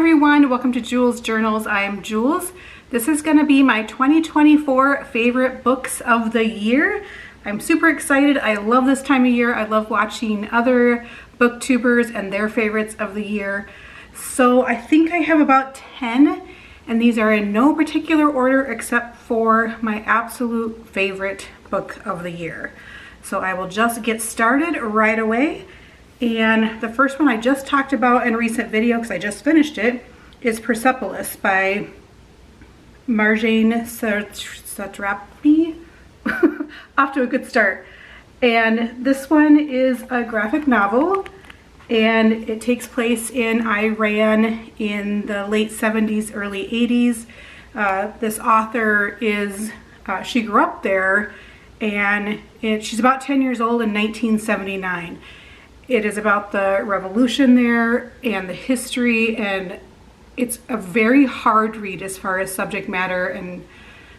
everyone, welcome to Jules Journals. I am Jules. This is going to be my 2024 favorite books of the year. I'm super excited. I love this time of year. I love watching other booktubers and their favorites of the year. So I think I have about 10, and these are in no particular order except for my absolute favorite book of the year. So I will just get started right away. And the first one I just talked about in a recent video, because I just finished it, is Persepolis by Marjane Satrapi. Off to a good start. And this one is a graphic novel, and it takes place in Iran in the late 70s, early 80s. This author is, she grew up there, and she's about 10 years old in 1979. It is about the revolution there and the history, and it's a very hard read as far as subject matter, and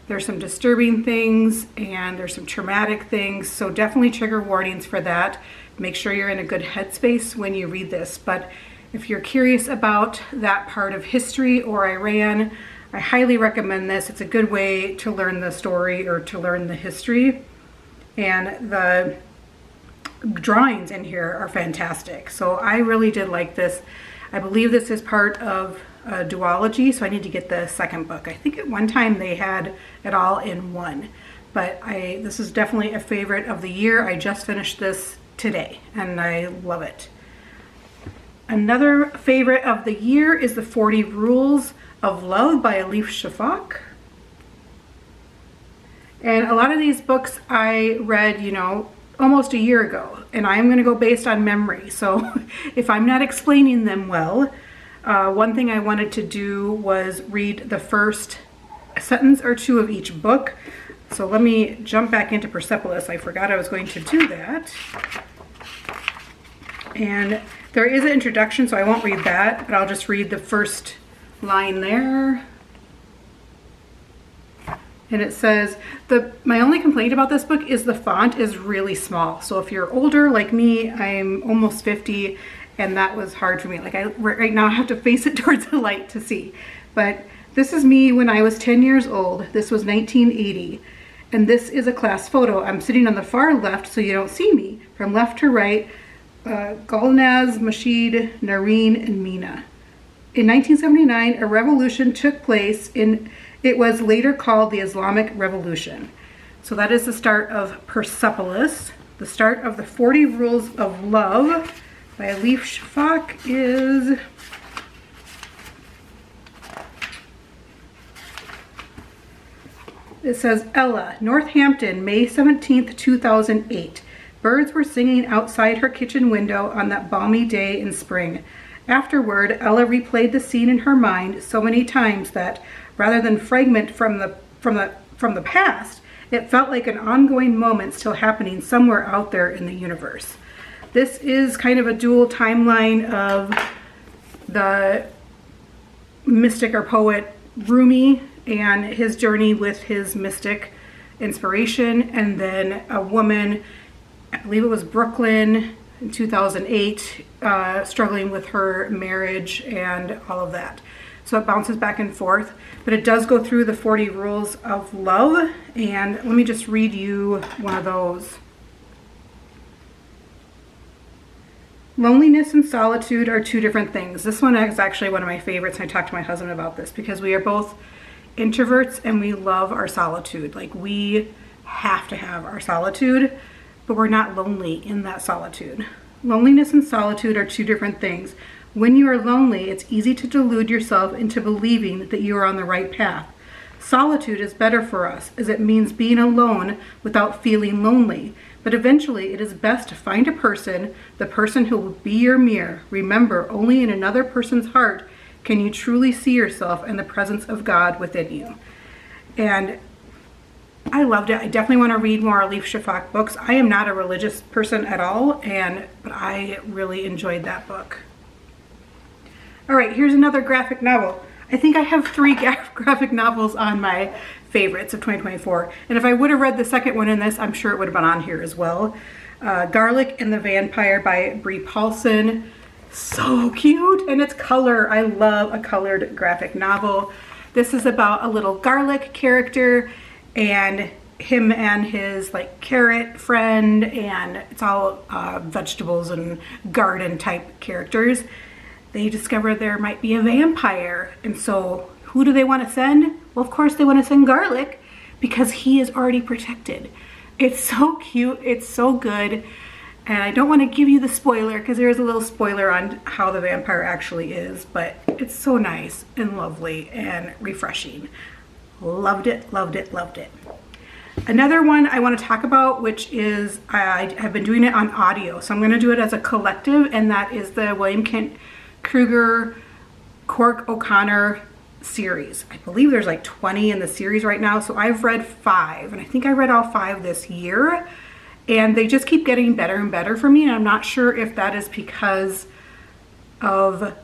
there's some disturbing things and there's some traumatic things, so definitely trigger warnings for that. Make sure you're in a good headspace when you read this. But if you're curious about that part of history or Iran, I highly recommend this. It's a good way to learn the story or to learn the history, and the drawings in here are fantastic. So I really did like this. I believe this is part of a duology, so I need to get the second book. I think at one time they had it all in one, but this is definitely a favorite of the year. I just finished this today and I love it. Another favorite of the year is The 40 Rules of Love by Elif Shafak. And a lot of these books I read, almost a year ago, and I'm going to go based on memory. So if I'm not explaining them well, one thing I wanted to do was read the first sentence or two of each book. So let me jump back into Persepolis. I forgot I was going to do that. And there is an introduction, so I won't read that, but I'll just read the first line there. And it says, my only complaint about this book is the font is really small. So if you're older like me, I'm almost 50, and that was hard for me. Like right now I have to face it towards the light to see. But this is me when I was 10 years old. This was 1980. And this is a class photo. I'm sitting on the far left so you don't see me. From left to right, Gulnaz, Mashid, Nareen, and Mina. In 1979, a revolution took place it was later called the Islamic Revolution. So that is the start of Persepolis. The start of The 40 Rules of Love by Elif Shafak is it says, Ella, Northampton, May 17th, 2008. Birds were singing outside her kitchen window on that balmy day in spring. Afterward, Ella replayed the scene in her mind so many times that, rather than fragment from the past, it felt like an ongoing moment still happening somewhere out there in the universe. This is kind of a dual timeline of the mystic or poet Rumi and his journey with his mystic inspiration, and then a woman, I believe it was Brooklyn in 2008, struggling with her marriage and all of that. So it bounces back and forth, but it does go through the 40 rules of love. And let me just read you one of those. Loneliness and solitude are two different things. This one is actually one of my favorites. I talked to my husband about this because we are both introverts and we love our solitude. Like, we have to have our solitude, but we're not lonely in that solitude. Loneliness and solitude are two different things. When you are lonely, it's easy to delude yourself into believing that you are on the right path. Solitude is better for us, as it means being alone without feeling lonely. But eventually, it is best to find a person, the person who will be your mirror. Remember, only in another person's heart can you truly see yourself and the presence of God within you. And I loved it. I definitely want to read more Elif Shafak books. I am not a religious person at all, but I really enjoyed that book. All right, here's another graphic novel. I think I have 3 graphic novels on my favorites of 2024. And if I would have read the second one in this, I'm sure it would have been on here as well. Garlic and the Vampire by Bree Paulson. So cute, and it's color. I love a colored graphic novel. This is about a little garlic character and him and his like carrot friend, and it's all vegetables and garden type characters. They discover there might be a vampire, and so who do they want to send? Well, of course they want to send Garlic because he is already protected. It's so cute, it's so good, and I don't want to give you the spoiler because there is a little spoiler on how the vampire actually is, but it's so nice and lovely and refreshing. Loved it, loved it, loved it. Another one I want to talk about, which is, I have been doing it on audio, so I'm going to do it as a collective, and that is the William Kent Krueger Cork O'Connor series. I believe there's like 20 in the series right now, so I've read 5, and I think I read all 5 this year, and they just keep getting better and better for me, and I'm not sure if that is because of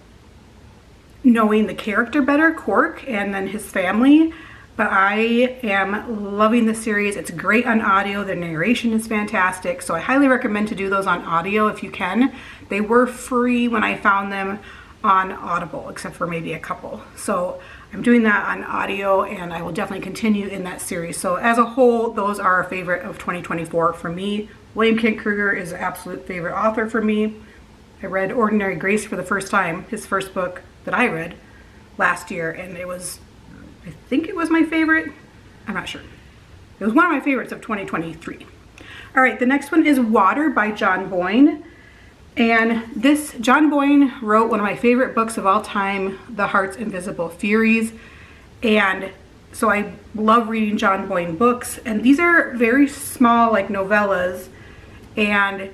knowing the character better, Cork, and then his family, but I am loving the series. It's great on audio. The narration is fantastic, so I highly recommend to do those on audio if you can. They were free when I found them on Audible, except for maybe a couple. So I'm doing that on audio, and I will definitely continue in that series. So as a whole, those are a favorite of 2024 for me. William Kent Krueger is an absolute favorite author for me. I read Ordinary Grace for the first time, his first book that I read last year, and it was, I think it was my favorite. I'm not sure. It was one of my favorites of 2023. All right, the next one is Water by John Boyne. And this, John Boyne wrote one of my favorite books of all time, The Heart's Invisible Furies. And so I love reading John Boyne books. And these are very small, like novellas. And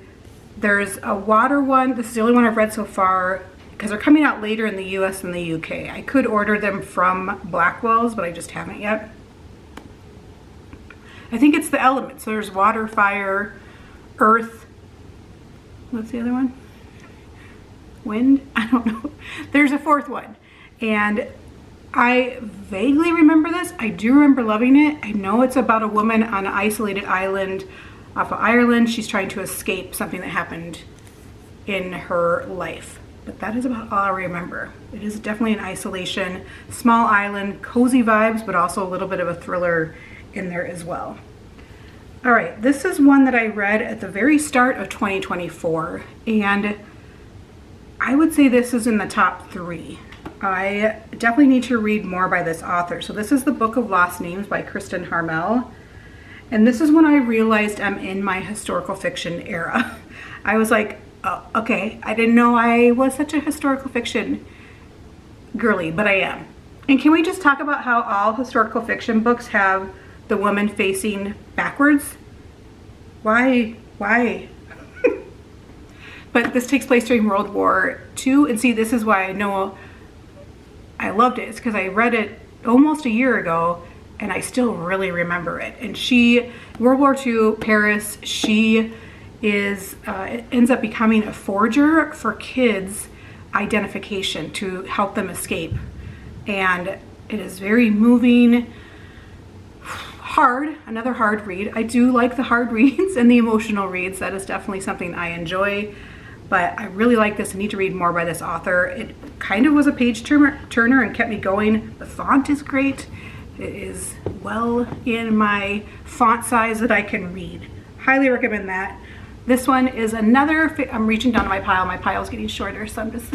there's a water one. This is the only one I've read so far because they're coming out later in the US and the UK. I could order them from Blackwell's, but I just haven't yet. I think it's the elements. So there's water, fire, earth. What's the other one? Wind? I don't know. There's a 4th one. And I vaguely remember this. I do remember loving it. I know it's about a woman on an isolated island off of Ireland. She's trying to escape something that happened in her life. But that is about all I remember. It is definitely an isolation, small island, cozy vibes, but also a little bit of a thriller in there as well. All right, this is one that I read at the very start of 2024, and I would say this is in the top 3. I definitely need to read more by this author. So this is The Book of Lost Names by Kristen Harmel, and this is when I realized I'm in my historical fiction era. I was like, oh, okay, I didn't know I was such a historical fiction girly, but I am. And can we just talk about how all historical fiction books have the woman facing backwards? Why? But this takes place during World War II, and see, this is why I know I loved it. It's because I read it almost a year ago, and I still really remember it. And she, World War II, Paris, she is, ends up becoming a forger for kids' identification to help them escape. And it is very moving, hard, another hard read. I do like the hard reads and the emotional reads. That is definitely something I enjoy, but I really like this. I need to read more by this author. It kind of was a page turner and kept me going. The font is great. It is well in my font size that I can read. Highly recommend that. This one is another, I'm reaching down to my pile. My pile's getting shorter, so I'm just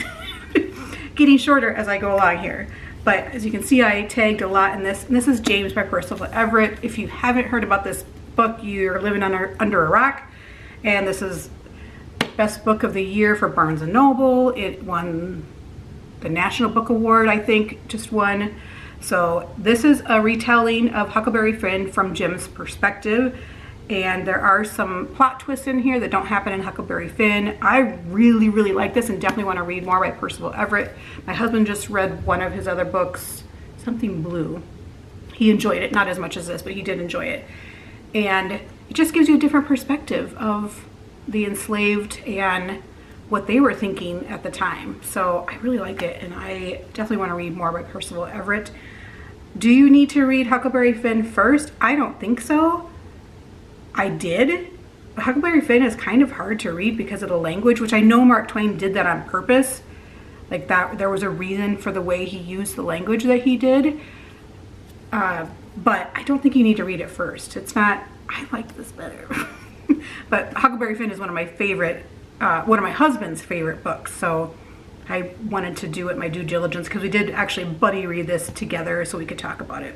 getting shorter as I go along here. But as you can see, I tagged a lot in this. And this is James by Percival Everett. If you haven't heard about this book, you're living under a rock. And this is best book of the year for Barnes & Noble. It won the National Book Award, I think, just won. So this is a retelling of Huckleberry Finn from Jim's perspective. And there are some plot twists in here that don't happen in Huckleberry Finn. I really, really like this and definitely want to read more by Percival Everett. My husband just read one of his other books, Something Blue. He enjoyed it, not as much as this, but he did enjoy it. And it just gives you a different perspective of the enslaved and what they were thinking at the time. So I really liked it, and I definitely want to read more by Percival Everett. Do you need to read Huckleberry Finn first? I don't think so. I did, Huckleberry Finn is kind of hard to read because of the language, which I know Mark Twain did that on purpose. Like that, there was a reason for the way he used the language that he did. But I don't think you need to read it first. It's not, I liked this better. But Huckleberry Finn is one of my favorite, one of my husband's favorite books. So I wanted to do it my due diligence because we did actually buddy read this together so we could talk about it.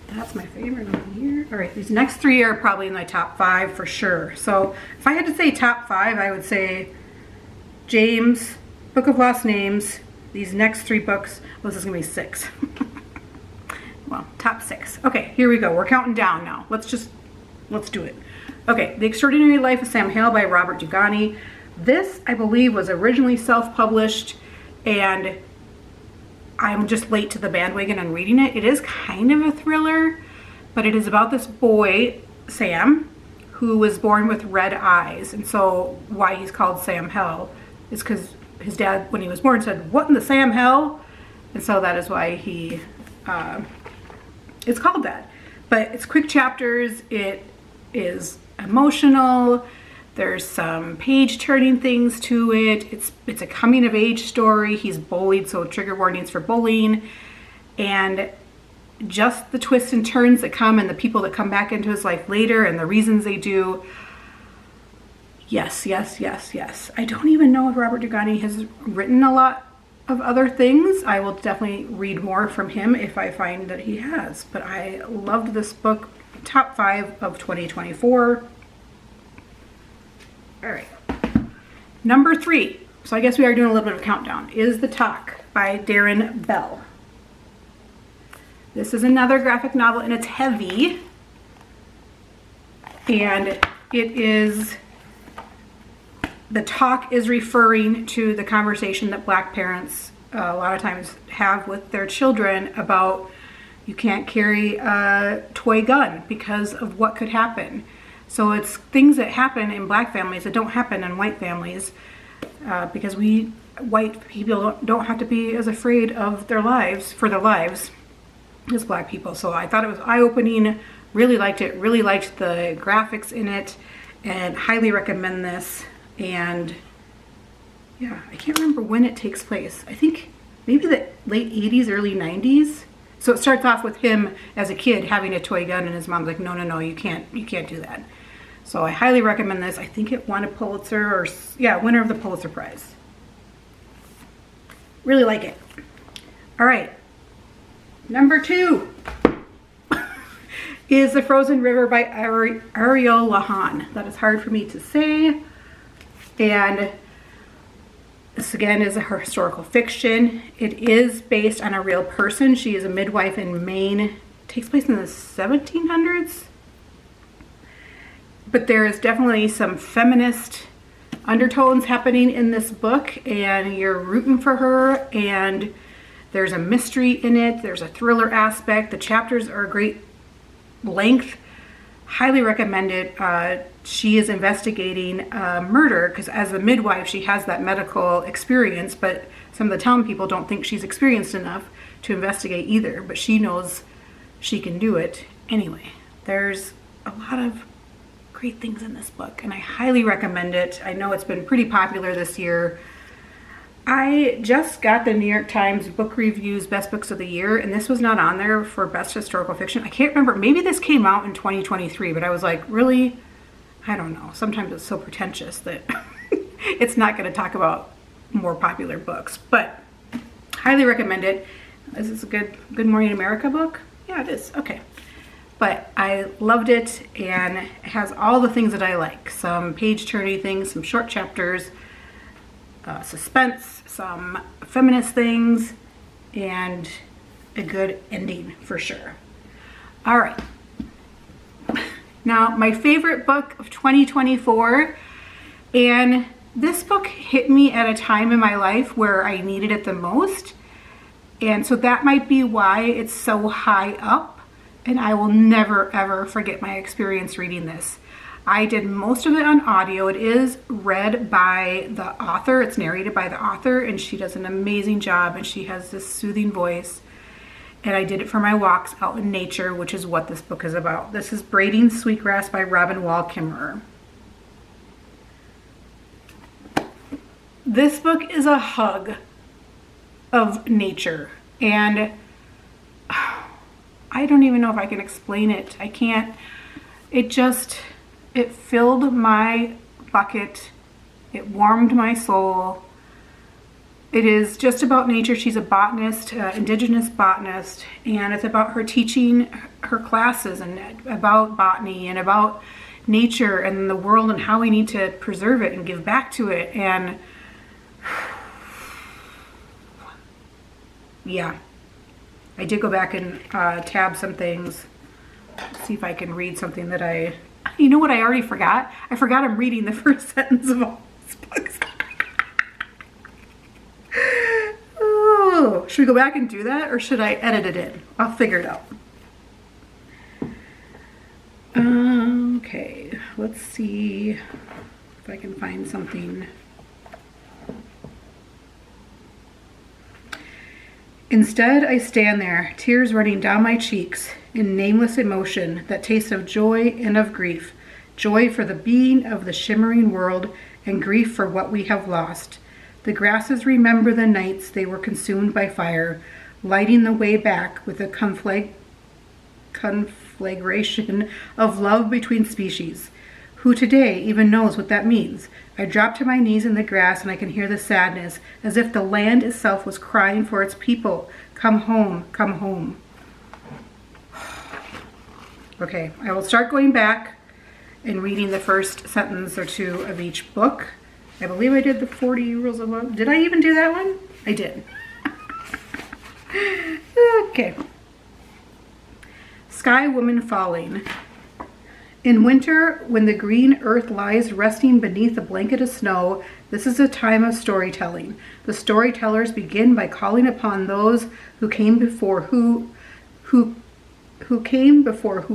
That's my favorite one here. All right, these next three are probably in my top 5 for sure. So if I had to say top 5, I would say James, Book of Lost Names, these next 3 books. Well, this is gonna be 6. Well, top 6. Okay, here we go. We're counting down now. Let's do it. Okay, The Extraordinary Life of Sam Hale by Robert Dugani. This, I believe, was originally self-published, and I'm just late to the bandwagon on reading it. It is kind of a thriller, but it is about this boy, Sam, who was born with red eyes. And so why he's called Sam Hell is because his dad, when he was born, said, "What in the Sam Hell?" And so that is why he, it's called that. But it's quick chapters. It is emotional. There's some page-turning things to it. It's a coming-of-age story. He's bullied, so trigger warnings for bullying. And just the twists and turns that come and the people that come back into his life later and the reasons they do. Yes, yes, yes, yes. I don't even know if Robert Dugani has written a lot of other things. I will definitely read more from him if I find that he has. But I loved this book. Top 5 of 2024. All right, number 3, so I guess we are doing a little bit of a countdown, is The Talk by Darren Bell. This is another graphic novel, and it's heavy, and it is, the talk is referring to the conversation that Black parents a lot of times have with their children about you can't carry a toy gun because of what could happen. So it's things that happen in Black families that don't happen in white families because we white people don't have to be as afraid of their lives, for their lives, as Black people. So I thought it was eye-opening, really liked it, really liked the graphics in it, and highly recommend this. And yeah, I can't remember when it takes place. I think maybe the late 80s, early 90s. So it starts off with him as a kid having a toy gun and his mom's like, no, no, no, you can't do that. So I highly recommend this. I think it won a Pulitzer, or yeah, winner of the Pulitzer Prize. Really like it. All right, number 2 is The Frozen River by Ariel Lahan. That is hard for me to say. And this again is a historical fiction. It is based on a real person. She is a midwife in Maine. It takes place in the 1700s. But there is definitely some feminist undertones happening in this book, and you're rooting for her, and there's a mystery in it. There's a thriller aspect. The chapters are a great length. Highly recommend it. She is investigating a murder because as a midwife, she has that medical experience, but some of the town people don't think she's experienced enough to investigate either, but she knows she can do it. Anyway, there's a lot of great things in this book, and I highly recommend it. I know it's been pretty popular this year. I just got the New York Times Book Review's Best Books of the Year, and this was not on there for Best Historical Fiction. I can't remember. Maybe this came out in 2023, but I was like, really? I don't know. Sometimes it's so pretentious that it's not going to talk about more popular books, but highly recommend it. Is this a Good Morning America book? Yeah, it is. Okay. But I loved it, and it has all the things that I like. Some page-turning things, some short chapters, suspense, some feminist things, and a good ending for sure. All right. Now, my favorite book of 2024, and this book hit me at a time in my life where I needed it the most, and so that might be why it's so high up. And I will never, ever forget my experience reading this. I did most of it on audio. It is read by the author. It's narrated by the author, and she does an amazing job, and she has this soothing voice. and I did it for my walks out in nature, which is what this book is about. This is Braiding Sweetgrass by Robin Wall Kimmerer. This book is a hug of nature, and I don't even know if I can explain it. I can't. It filled my bucket. It warmed my soul. It is just about nature. She's a botanist, indigenous botanist, and it's about her teaching her classes and about botany and about nature and the world and how we need to preserve it and give back to it. And yeah, I did go back and tab some things. Let's see if I can read something that you know what I already forgot? I forgot I'm reading the first sentence of all these books. Oh, should we go back and do that, or should I edit it in? I'll figure it out. Okay, let's see if I can find something. Instead, I stand there, tears running down my cheeks, in nameless emotion that tastes of joy and of grief. Joy for the being of the shimmering world, and grief for what we have lost. The grasses remember the nights they were consumed by fire, lighting the way back with a conflagration of love between species. Who today even knows what that means? I drop to my knees in the grass and I can hear the sadness, as if the land itself was crying for its people. Come home, come home. Okay, I will start going back and reading the first sentence or two of each book. I believe I did the 40 Rules of Love. Did I even do that one? I did. Okay. Sky Woman Falling. In winter, when the green earth lies resting beneath a blanket of snow, this is a time of storytelling. The storytellers begin by calling upon those who came before, who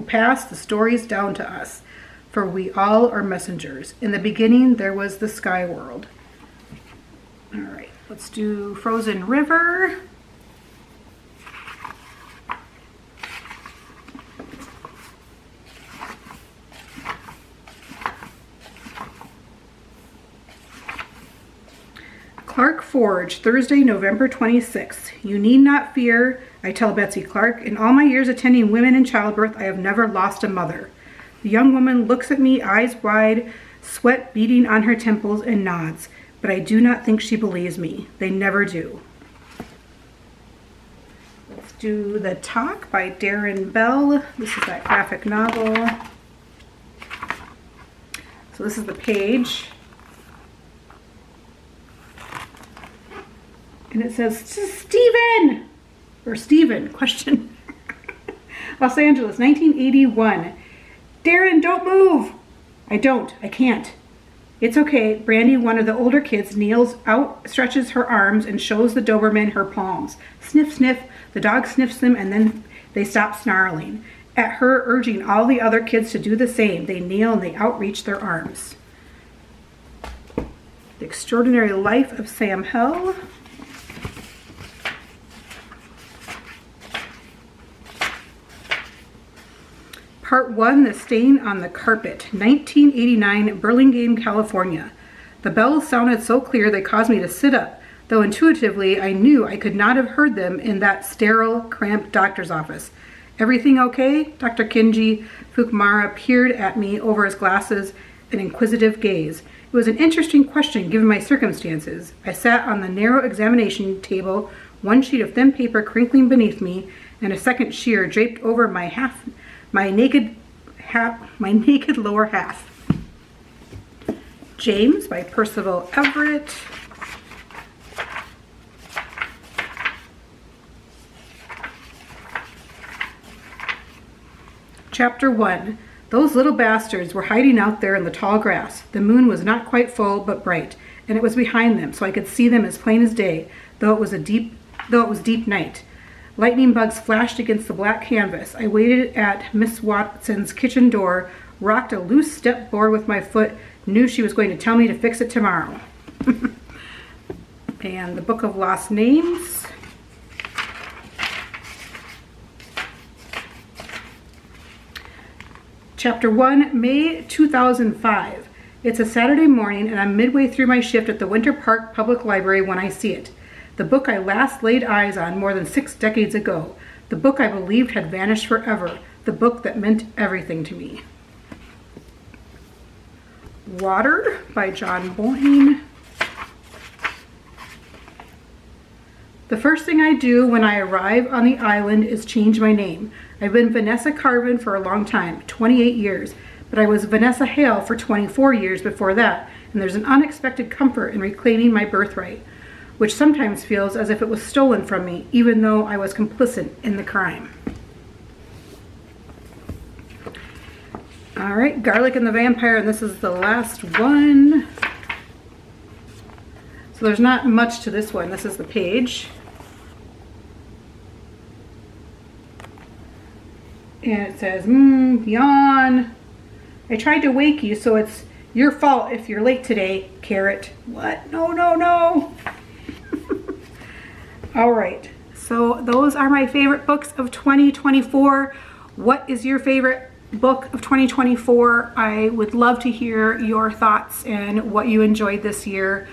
passed the stories down to us. For we all are messengers. In the beginning, there was the sky world. All right, let's do Frozen River. Clark Forge, Thursday, November 26th. You need not fear, I tell Betsy Clark. In all my years attending women in childbirth, I have never lost a mother. The young woman looks at me, eyes wide, sweat beading on her temples, and nods. But I do not think she believes me. They never do. Let's do The Talk by Darren Bell. This is that graphic novel. So this is the page. And it says, Stephen! Or Stephen, question. Los Angeles, 1981. Darren, don't move! I don't. I can't. It's okay. Brandy, one of the older kids, kneels out, stretches her arms, and shows the Doberman her palms. Sniff, sniff. The dog sniffs them, and then they stop snarling. At her urging all the other kids to do the same, they kneel and they outreach their arms. The Extraordinary Life of Sam Hell. Part 1, The Stain on the Carpet, 1989, Burlingame, California. The bells sounded so clear they caused me to sit up, though intuitively I knew I could not have heard them in that sterile, cramped doctor's office. Everything okay? Dr. Kinji Fukumara peered at me over his glasses, an inquisitive gaze. It was an interesting question given my circumstances. I sat on the narrow examination table, one sheet of thin paper crinkling beneath me, and a second sheer draped over my naked lower half. James by Percival Everett. Chapter 1. Those little bastards were hiding out there in the tall grass. The moon was not quite full, but bright, and it was behind them, so I could see them as plain as day, though it was deep night. Lightning bugs flashed against the black canvas. I waited at Miss Watson's kitchen door, rocked a loose step board with my foot, knew she was going to tell me to fix it tomorrow. And the Book of Lost Names. Chapter 1, May 2005. It's a Saturday morning and I'm midway through my shift at the Winter Park Public Library when I see it. The book I last laid eyes on more than 6 decades ago. The book I believed had vanished forever. The book that meant everything to me. Water by John Boyne. The first thing I do when I arrive on the island is change my name. I've been Vanessa Carvin for a long time, 28 years, but I was Vanessa Hale for 24 years before that, and there's an unexpected comfort in reclaiming my birthright, which sometimes feels as if it was stolen from me, even though I was complicit in the crime. All right, Garlic and the Vampire, and this is the last one. So there's not much to this one. This is the page. And it says, yawn. I tried to wake you, so it's your fault if you're late today, Carrot. What? No, no, no. All right, so those are my favorite books of 2024. What is your favorite book of 2024? I would love to hear your thoughts and what you enjoyed this year.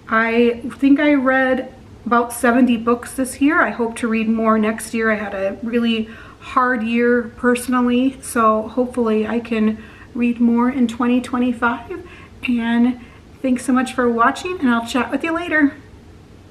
I think I read about 70 books this year. I hope to read more next year. I had a really hard year personally, so hopefully I can read more in 2025. And thanks so much for watching, and I'll chat with you later.